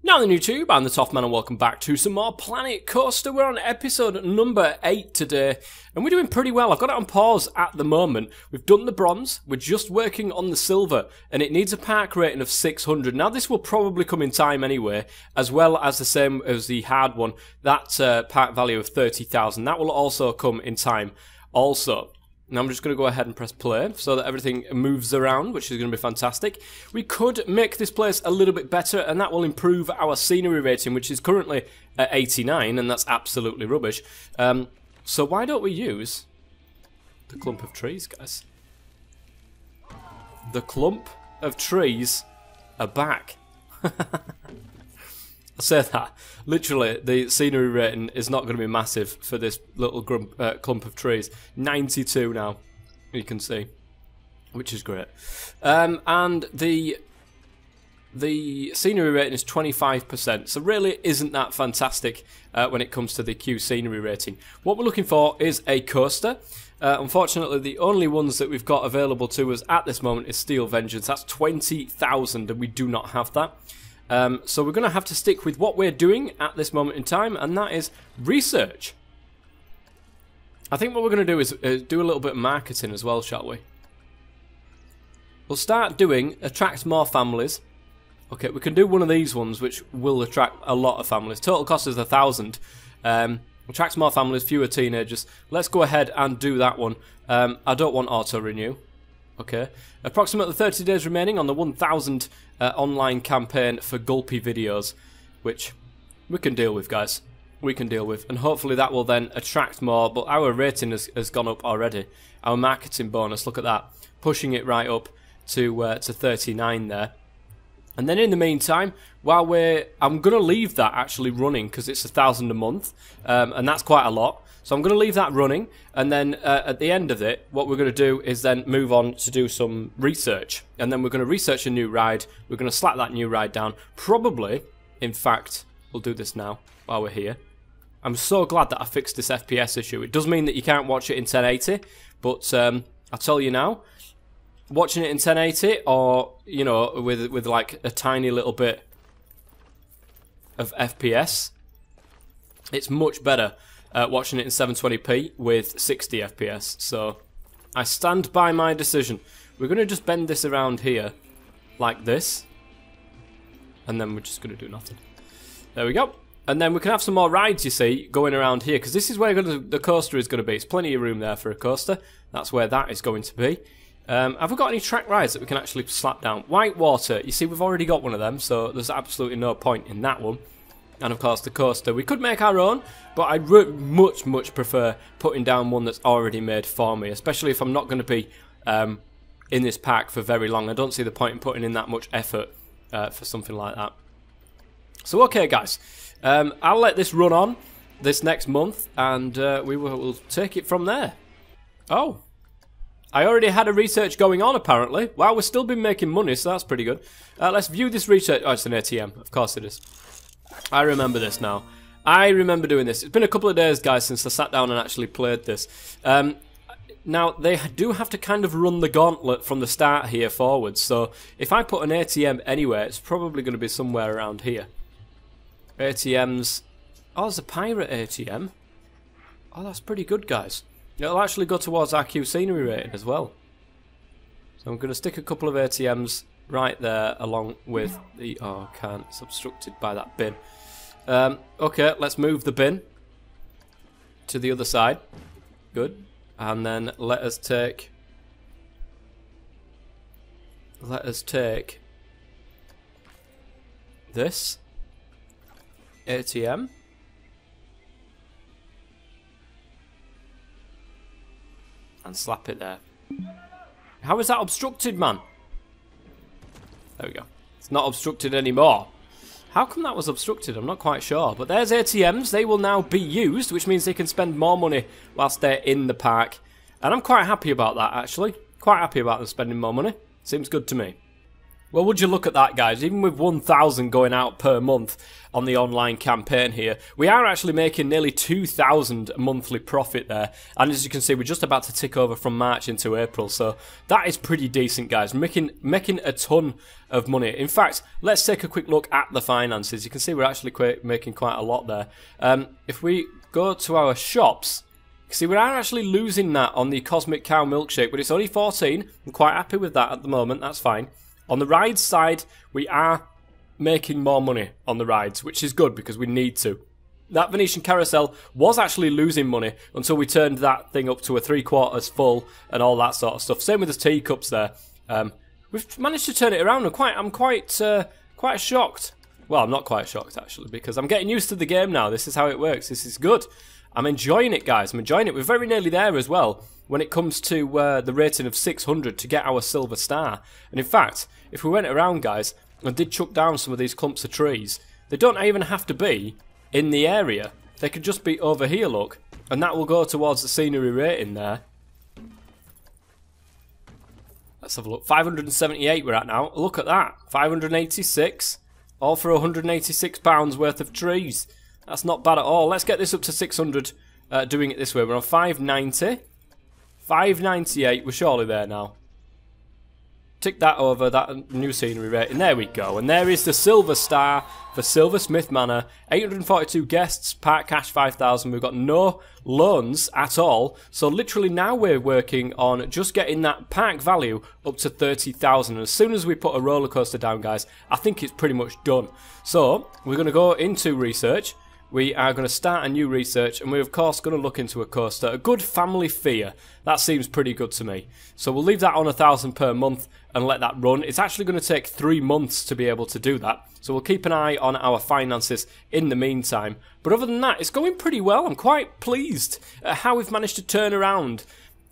Now then YouTube, I'm the Top Man and welcome back to some more Planet Coaster. We're on episode number 8 today and we're doing pretty well. I've got it on pause at the moment. We've done the bronze, we're just working on the silver and it needs a park rating of 600. Now this will probably come in time anyway, as well as the same as the hard one, that park value of 30,000. That will also come in time also. Now I'm just going to go ahead and press play so that everything moves around, which is going to be fantastic. We could make this place a little bit better and that will improve our scenery rating, which is currently at 89 and that's absolutely rubbish. So why don't we use the clump of trees, guys? The clump of trees are back. I say that. Literally, the scenery rating is not going to be massive for this little clump of trees. 92 now, you can see, which is great. And the scenery rating is 25%, so really isn't that fantastic when it comes to the Q scenery rating. What we're looking for is a coaster. Unfortunately, the only ones that we've got available to us at this moment is Steel Vengeance. That's 20,000, and we do not have that. So we're going to have to stick with what we're doing at this moment in time, and that is research. I think what we're going to do is do a little bit of marketing as well, shall we? We'll start doing attract more families. Okay, we can do one of these ones, which will attract a lot of families. Total cost is 1,000. Attracts more families, fewer teenagers. Let's go ahead and do that one. I don't want auto-renew. Okay, approximately 30 days remaining on the 1,000 online campaign for gulpy videos, which we can deal with, guys. We can deal with, and hopefully that will then attract more. But our rating has gone up already. Our marketing bonus, look at that, pushing it right up to 39 there. And then in the meantime, while I'm going to leave that actually running because it's 1,000 a month, and that's quite a lot. So I'm going to leave that running, and then at the end of it, what we're going to do is then move on to do some research. And then we're going to research a new ride. We're going to slap that new ride down. Probably, in fact, we'll do this now while we're here. I'm so glad that I fixed this FPS issue. It does mean that you can't watch it in 1080, but I'll tell you now, watching it in 1080 or, you know, with like a tiny little bit of FPS, it's much better. Watching it in 720p with 60 FPS, so I stand by my decision. We're going to just bend this around here, like this, and then we're just going to do nothing. There we go. And then we can have some more rides, you see, going around here, because this is where the coaster is going to be. It's plenty of room there for a coaster. That's where that is going to be. Have we got any track rides that we can actually slap down? Whitewater, you see, we've already got one of them, so there's absolutely no point in that one. And of course the coaster, we could make our own, but I'd much prefer putting down one that's already made for me, especially if I'm not going to be in this park for very long. I don't see the point in putting in that much effort for something like that. So okay guys, I'll let this run on this next month and we'll take it from there. Oh, I already had a research going on apparently. Wow, we've still been making money, so that's pretty good. Let's view this research. Oh, it's an ATM, of course it is. I remember this now. I remember doing this. It's been a couple of days, guys, since I sat down and actually played this. Now, they do have to kind of run the gauntlet from the start here forwards. So, if I put an ATM anywhere, it's probably going to be somewhere around here. ATMs. Oh, there's a pirate ATM. Oh, that's pretty good, guys. It'll actually go towards our Q scenery rating as well. So, I'm going to stick a couple of ATMs right there, along with the... Oh, I can't. It's obstructed by that bin. Okay, let's move the bin to the other side. Good. And then let us take this ATM. And slap it there. How is that obstructed, man? There we go. It's not obstructed anymore. How come that was obstructed? I'm not quite sure. But there's ATMs. They will now be used, which means they can spend more money whilst they're in the park. And I'm quite happy about that, actually. Quite happy about them spending more money. Seems good to me. Well, would you look at that, guys? Even with 1,000 going out per month on the online campaign here, we are actually making nearly 2,000 monthly profit there. And as you can see, we're just about to tick over from March into April. So that is pretty decent, guys. Making a ton of money. In fact, let's take a quick look at the finances. You can see we're actually making quite a lot there. If we go to our shops, see, we are actually losing that on the Cosmic Cow Milkshake, but it's only 14. I'm quite happy with that at the moment. That's fine. On the rides side, we are making more money on the rides, which is good because we need to. That Venetian Carousel was actually losing money until we turned that thing up to a 3/4 full and all that sort of stuff. Same with the teacups there. We've managed to turn it around. I'm quite shocked. Well, I'm not quite shocked actually, because I'm getting used to the game now. This is how it works. This is good. I'm enjoying it, guys. I'm enjoying it. We're very nearly there as well when it comes to the rating of 600 to get our silver star. And in fact, if we went around, guys, and did chuck down some of these clumps of trees, they don't even have to be in the area. They could just be over here, look, and that will go towards the scenery rating there. Let's have a look. 578 we're at now. Look at that. 586. All for £186 worth of trees. That's not bad at all. Let's get this up to 600 doing it this way. We're on 590. 598. We're surely there now. Tick that over, that new scenery rating. There we go. And there is the silver star for Silversmith Manor. 842 guests, park cash 5,000. We've got no loans at all. So literally now we're working on just getting that park value up to 30,000. As soon as we put a roller coaster down, guys, I think it's pretty much done. So we're going to go into research. We are going to start a new research, and we're of course going to look into a coaster. A good family fear. That seems pretty good to me. So we'll leave that on 1,000 per month and let that run. It's actually going to take 3 months to be able to do that. So we'll keep an eye on our finances in the meantime. But other than that, it's going pretty well. I'm quite pleased at how we've managed to turn around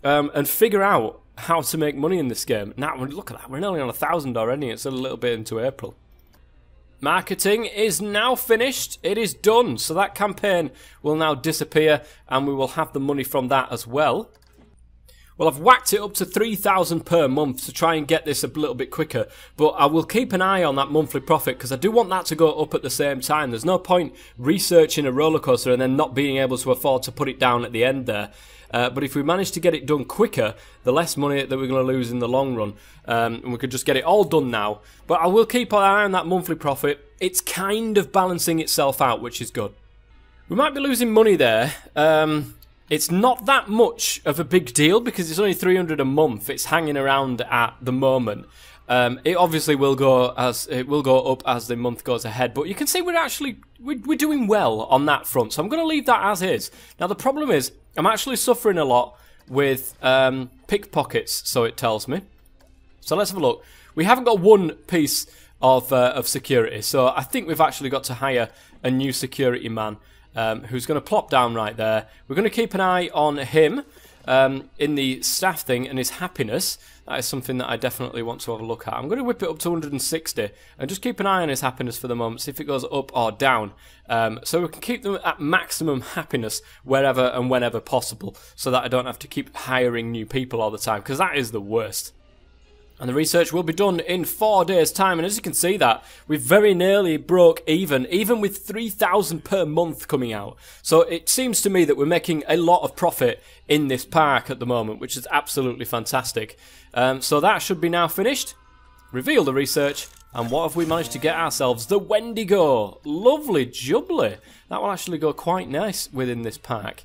and figure out how to make money in this game. Now, look at that. We're nearly on 1,000 already. It's a little bit into April. Marketing is now finished. It is done. So that campaign will now disappear, and we will have the money from that as well. Well, I've whacked it up to 3,000 per month to try and get this a little bit quicker, but I will keep an eye on that monthly profit because I do want that to go up at the same time. There's no point researching a roller coaster and then not being able to afford to put it down at the end there. But if we manage to get it done quicker, the less money that we're going to lose in the long run. And we could just get it all done now. But I will keep an eye on that monthly profit. It's kind of balancing itself out, which is good. We might be losing money there. It's not that much of a big deal because it's only 300 a month. It's hanging around at the moment. It obviously will go up as the month goes ahead, but you can see we're doing well on that front. So I'm going to leave that as is. Now the problem is I'm actually suffering a lot with pickpockets, so it tells me. So let's have a look. We haven't got one piece of security, so I think we've actually got to hire a new security man. Who's going to plop down right there. We're going to keep an eye on him in the staff thing and his happiness. That is something that I definitely want to have a look at. I'm going to whip it up to 160 and just keep an eye on his happiness for the moment, see if it goes up or down. So we can keep them at maximum happiness wherever and whenever possible so that I don't have to keep hiring new people all the time, because that is the worst. And the research will be done in 4 days' time. And as you can see that, we've very nearly broke even with 3,000 per month coming out. So it seems to me that we're making a lot of profit in this park at the moment, which is absolutely fantastic. So that should be now finished. Reveal the research. And what have we managed to get ourselves? The Wendigo. Lovely jubbly. That will actually go quite nice within this park.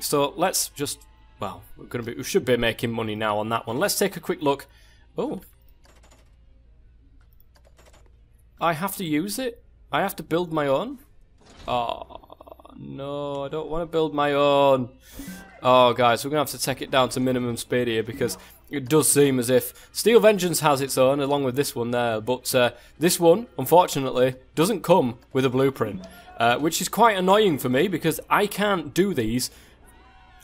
So let's just, well, we should be making money now on that one. Let's take a quick look. Oh. I have to use it? I have to build my own? Oh, no, I don't want to build my own. Oh, guys, we're going to have to take it down to minimum speed here because it does seem as if Steel Vengeance has its own along with this one there. But this one, unfortunately, doesn't come with a blueprint, which is quite annoying for me because I can't do these.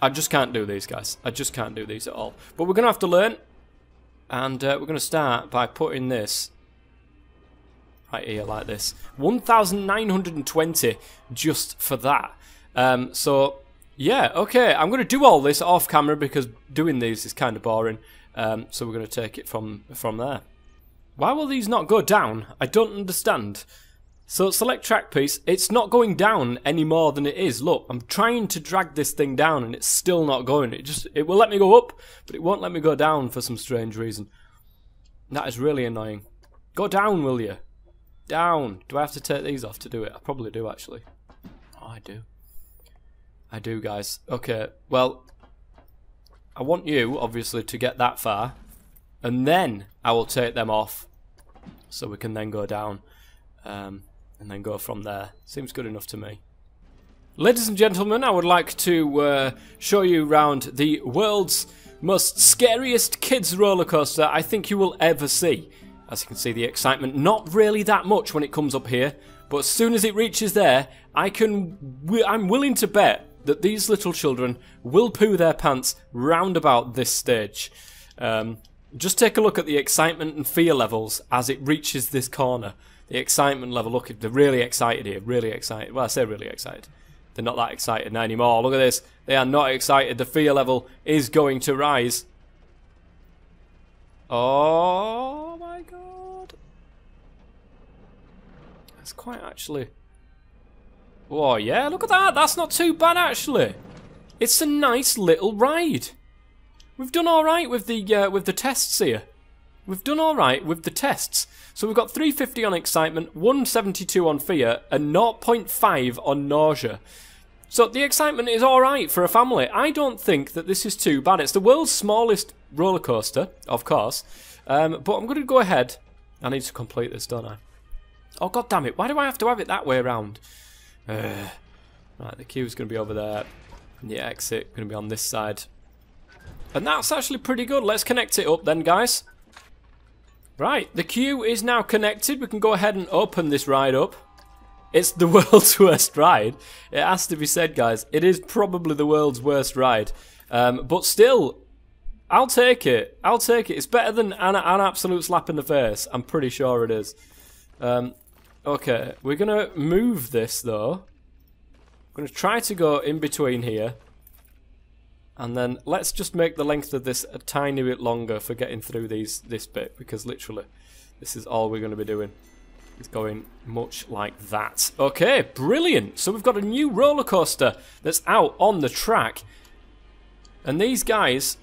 I just can't do these, guys. I just can't do these at all. But we're going to have to learn. And we're going to start by putting this right here like this. 1,920 just for that. So, yeah, okay. I'm going to do all this off camera because doing these is kind of boring. So we're going to take it from there. Why will these not go down? I don't understand. So select track piece. It's not going down any more than it is. Look, I'm trying to drag this thing down and it's still not going. It will let me go up, but it won't let me go down for some strange reason. That is really annoying. Go down, will you? Down. Do I have to take these off to do it? I probably do, actually. Oh, I do. I do, guys. Okay, well, I want you, obviously, to get that far. And then I will take them off so we can then go down. And then go from there. Seems good enough to me. Ladies and gentlemen, I would like to show you around the world's most scariest kids roller coaster I think you will ever see. As you can see, the excitement not really that much when it comes up here, but as soon as it reaches there, I'm willing to bet that these little children will poo their pants round about this stage. Just take a look at the excitement and fear levels as it reaches this corner. The excitement level, look, they're really excited here, really excited. Well, I say really excited. They're not that excited now anymore. Look at this. They are not excited. The fear level is going to rise. Oh my god. That's quite actually... Oh yeah, look at that. That's not too bad actually. It's a nice little ride. We've done alright with the tests here. We've done alright with the tests. So we've got 350 on excitement, 172 on fear, and 0.5 on nausea. So the excitement is alright for a family. I don't think that this is too bad. It's the world's smallest roller coaster, of course. But I'm going to go ahead. I need to complete this, don't I? Oh, god damn it. Why do I have to have it that way around? Right, the queue's going to be over there. And the exit going to be on this side. And that's actually pretty good. Let's connect it up then, guys. Right, the queue is now connected. We can go ahead and open this ride up. It's the world's worst ride. It has to be said, guys. It is probably the world's worst ride. But still, I'll take it. I'll take it. It's better than an absolute slap in the face. I'm pretty sure it is. Okay, we're going to move this, though. I'm going to try to go in between here. And then let's just make the length of this a tiny bit longer for getting through this bit, because literally this is all we're going to be doing. It's going much like that. Okay, brilliant. So we've got a new roller coaster that's out on the track. And these guys,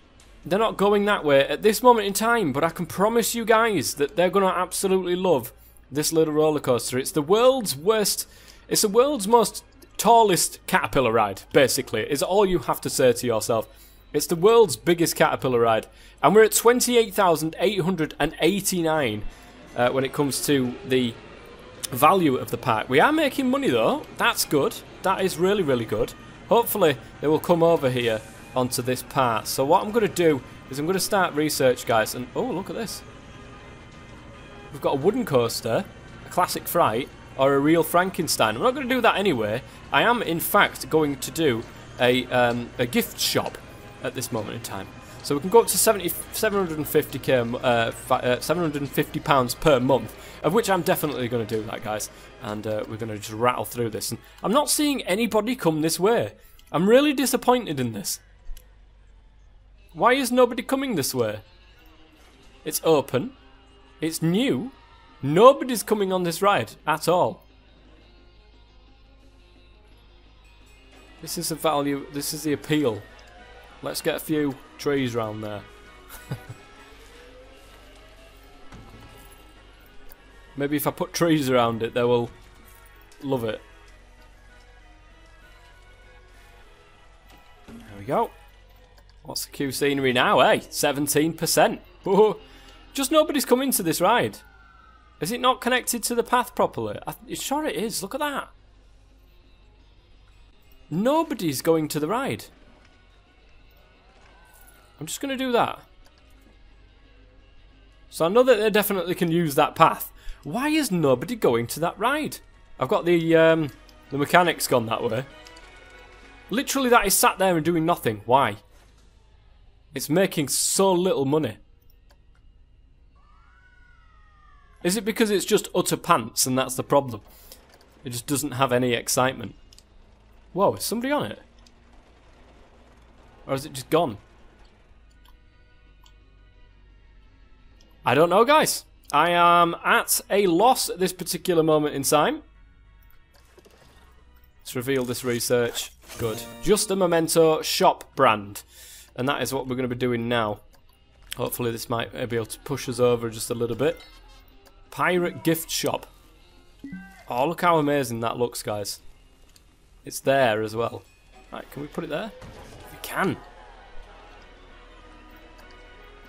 they're not going that way at this moment in time, but I can promise you guys that they're going to absolutely love this little roller coaster. It's the world's worst, it's the world's most tallest caterpillar ride, basically, is all you have to say to yourself. It's the world's biggest caterpillar ride, and we're at 28,889 when it comes to the value of the park. We are making money though. That's good. That is really, really good. Hopefully they will come over here onto this part. So what I'm going to do is I'm going to start research, guys, and oh, look at this. We've got a wooden coaster, a classic fright, or a real Frankenstein. I'm not going to do that anyway. I am, in fact, going to do a gift shop at this moment in time. So we can go up to £750 per month, of which I'm definitely going to do that, guys. And we're going to just rattle through this. And I'm not seeing anybody come this way. I'm really disappointed in this. Why is nobody coming this way? It's open. It's new. Nobody's coming on this ride at all. This is the value, this is the appeal. Let's get a few trees around there. Maybe if I put trees around it, they will love it. There we go. What's the queue scenery now, eh? 17%. Just nobody's coming to this ride. Is it not connected to the path properly? Sure it is. Look at that. Nobody's going to the ride. I'm just going to do that. So I know that they definitely can use that path. Why is nobody going to that ride? I've got the mechanics gone that way. Literally that is sat there and doing nothing. Why? It's making so little money. Is it because it's just utter pants and that's the problem? It just doesn't have any excitement. Whoa, is somebody on it? Or is it just gone? I don't know, guys. I am at a loss at this particular moment in time. Let's reveal this research. Good. Just a Memento shop brand. And that is what we're going to be doing now. Hopefully this might be able to push us over just a little bit. Pirate gift shop. Oh, look how amazing that looks, guys. It's there as well. Right, can we put it there? We can.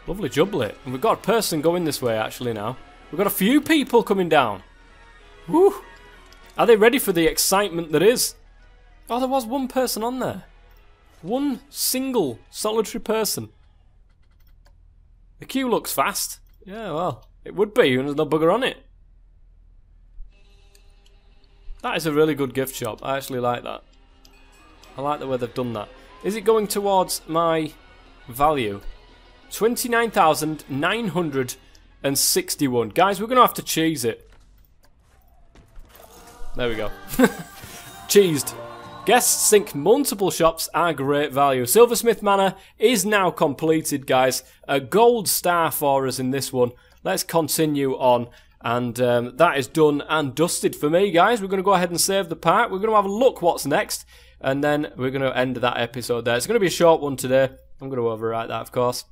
Lovely jubbly. And we've got a person going this way, actually, now. We've got a few people coming down. Woo! Are they ready for the excitement that is? Oh, there was one person on there. One single, solitary person. The queue looks fast. Yeah, well, it would be when there's no bugger on it. That is a really good gift shop. I actually like that. I like the way they've done that. Is it going towards my value? 29,961. Guys, we're going to have to cheese it. There we go. Cheesed. Guests think multiple shops are great value. Silversmith Manor is now completed, guys. A gold star for us in this one. Let's continue on. And that is done and dusted for me, guys. We're going to go ahead and save the part. We're going to have a look what's next. And then we're going to end that episode there. It's going to be a short one today. I'm going to overwrite that, of course.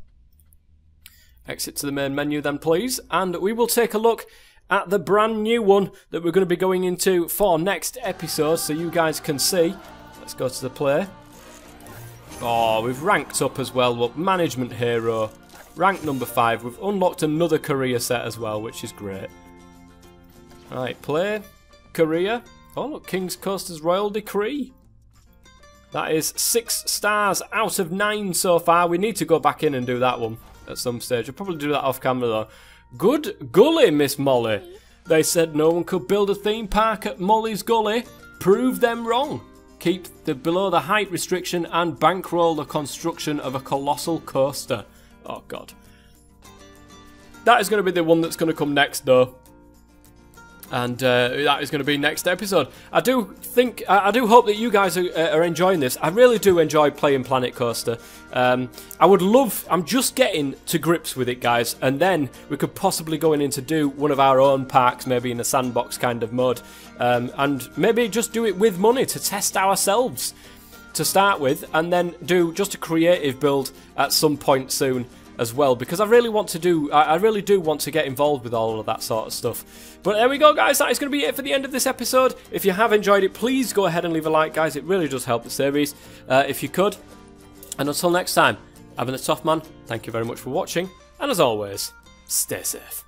Exit to the main menu then, please. And we will take a look at the brand new one that we're going to be going into for next episode, so you guys can see. Let's go to the play. Oh, we've ranked up as well. Look, Management Hero, rank number 5. We've unlocked another career set as well, which is great. Right, play, career. Oh, look, King's Coaster's Royal Decree. That is 6 stars out of 9 so far. We need to go back in and do that one at some stage. We'll probably do that off camera though. Good gully, Miss Molly. They said no one could build a theme park at Molly's Gully. Prove them wrong. Keep below the height restriction and bankroll the construction of a colossal coaster. Oh, God. That is going to be the one that's going to come next, though. And that is going to be next episode. I do hope that you guys are enjoying this. I really do enjoy playing Planet Coaster. I'm just getting to grips with it, guys. And then we could possibly go in to do one of our own parks, maybe in a sandbox kind of mode. And maybe just do it with money to test ourselves to start with. And then do just a creative build at some point soon as well, because I really do want to get involved with all of that sort of stuff. But there we go, guys. That is going to be it for the end of this episode. If you have enjoyed it, please go ahead and leave a like, guys. It really does help the series, if you could. And until next time, I've been the Toff Man. Thank you very much for watching, and as always, stay safe.